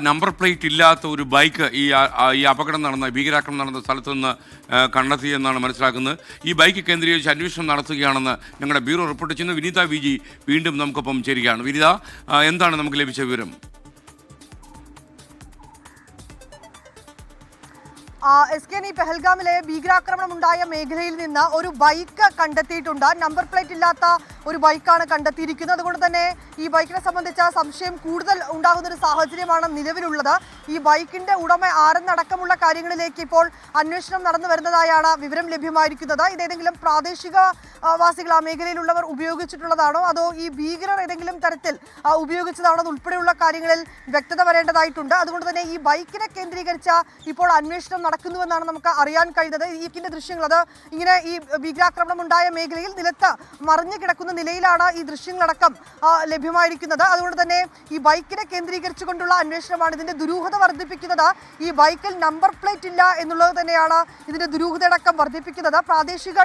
Number plate ഇല്ലാത്ത ഒരു bike ഈ അപകടം നടന്ന ഭീകരാക്രമണം നടന്ന സ്ഥലത്ത് നിന്ന് കണ്ടെത്തിയെന്നാണ് മനസ്സിലാക്കുന്നത്. ഈ ബൈക്ക് കേന്ദ്രീകരിച്ച് അന്വേഷണം നടത്തുകയാണെന്ന് ഞങ്ങളുടെ ബ്യൂറോ റിപ്പോർട്ട് ചെയ്യുന്നു. വിനീത വി ജി വീണ്ടും നമുക്കൊപ്പം ചേരുകയാണ്. വിനീത, എന്താണ് നമുക്ക് ലഭിച്ച വിവരം? എസ്കേനി പെഹൽഗാമിലെ ഭീകരാക്രമണം ഉണ്ടായ മേഖലയിൽ നിന്ന് ഒരു ബൈക്ക് കണ്ടെത്തിയിട്ടുണ്ട്. നമ്പർ പ്ലേറ്റ് ഇല്ലാത്ത ഒരു ബൈക്കാണ് കണ്ടെത്തിയിരിക്കുന്നത്. അതുകൊണ്ട് തന്നെ ഈ ബൈക്കിനെ സംബന്ധിച്ച സംശയം കൂടുതൽ ഉണ്ടാകുന്ന ഒരു സാഹചര്യമാണ് നിലവിലുള്ളത്. ഈ ബൈക്കിന്റെ ഉടമ ആരെന്നടക്കമുള്ള കാര്യങ്ങളിലേക്ക് ഇപ്പോൾ അന്വേഷണം നടന്നു വരുന്നതായാണ് വിവരം ലഭ്യമായിരിക്കുന്നത്. ഇതേതെങ്കിലും പ്രാദേശികവാസികൾ ആ മേഖലയിലുള്ളവർ ഉപയോഗിച്ചിട്ടുള്ളതാണോ അതോ ഈ ഭീകരർ ഏതെങ്കിലും തരത്തിൽ ഉപയോഗിച്ചതാണോ ഉൾപ്പെടെയുള്ള കാര്യങ്ങളിൽ വ്യക്തത വരേണ്ടതായിട്ടുണ്ട്. അതുകൊണ്ട് തന്നെ ഈ ബൈക്കിനെ കേന്ദ്രീകരിച്ച ഇപ്പോൾ അന്വേഷണം നടക്കുന്നുവെന്നാണ് നമുക്ക് അറിയാൻ കഴിയുന്നത്. ഇതിന്റെ ദൃശ്യങ്ങൾ അത് ഇങ്ങനെ ഈ ഭീകരാക്രമണം ഉണ്ടായ മേഖലയിൽ നിലത്ത് മറിഞ്ഞു കിടക്കുന്ന നിലയിലാണ് ഈ ദൃശ്യങ്ങളടക്കം ലഭ്യമായിരിക്കുന്നത്. അതുകൊണ്ട് തന്നെ ഈ ബൈക്കിനെ കേന്ദ്രീകരിച്ചുകൊണ്ടുള്ള അന്വേഷണമാണ് ഇതിന്റെ ദുരൂഹത വർദ്ധിപ്പിക്കുന്നത്. ഈ ബൈക്കിൽ നമ്പർ പ്ലേറ്റ് ഇല്ല എന്നുള്ളത് തന്നെയാണ് ഇതിന്റെ ദുരൂഹതയടക്കം വർദ്ധിപ്പിക്കുന്നത്. പ്രാദേശിക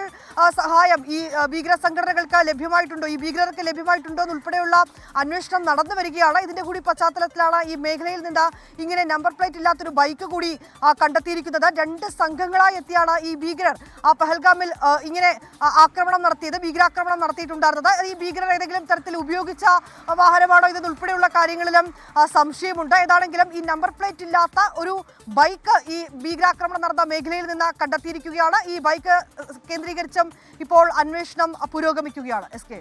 സഹായം ഈ ഭീകര സംഘടനകൾക്ക് ലഭ്യമായിട്ടുണ്ടോ, ഈ ഭീകരർക്ക് ലഭ്യമായിട്ടുണ്ടോ എന്നുൾപ്പെടെയുള്ള അന്വേഷണം നടന്നു വരികയാണ്. ഇതിന്റെ കൂടി പശ്ചാത്തലത്തിലാണ് ഈ മേഖലയിൽ നിന്ന് ഇങ്ങനെ നമ്പർ പ്ലേറ്റ് ഇല്ലാത്തൊരു ബൈക്ക് കൂടി കണ്ടെത്തിയിരിക്കുന്നത്. 2 സംഘങ്ങളായി എത്തിയാണ് ഈ ഭീകരർ പഹൽഗാമിൽ ഇങ്ങനെ ഭീകരാക്രമണം നടത്തിയിട്ടുണ്ടായിരുന്നത്. ഈ ഭീകരർ ഏതെങ്കിലും തരത്തിൽ ഉപയോഗിച്ച വാഹനമാണോ ഇതുൾപ്പെടെയുള്ള കാര്യങ്ങളിലും സംശയമുണ്ട്. ഏതാണെങ്കിലും ഈ നമ്പർ പ്ലേറ്റ് ഇല്ലാത്ത ഒരു ബൈക്ക് ഈ ഭീകരാക്രമണം നടന്ന മേഖലയിൽ നിന്ന് കണ്ടെത്തിയിരിക്കുകയാണ്. ഈ ബൈക്ക് കേന്ദ്രീകരിച്ചും ഇപ്പോൾ അന്വേഷണം പുരോഗമിക്കുകയാണ്. S K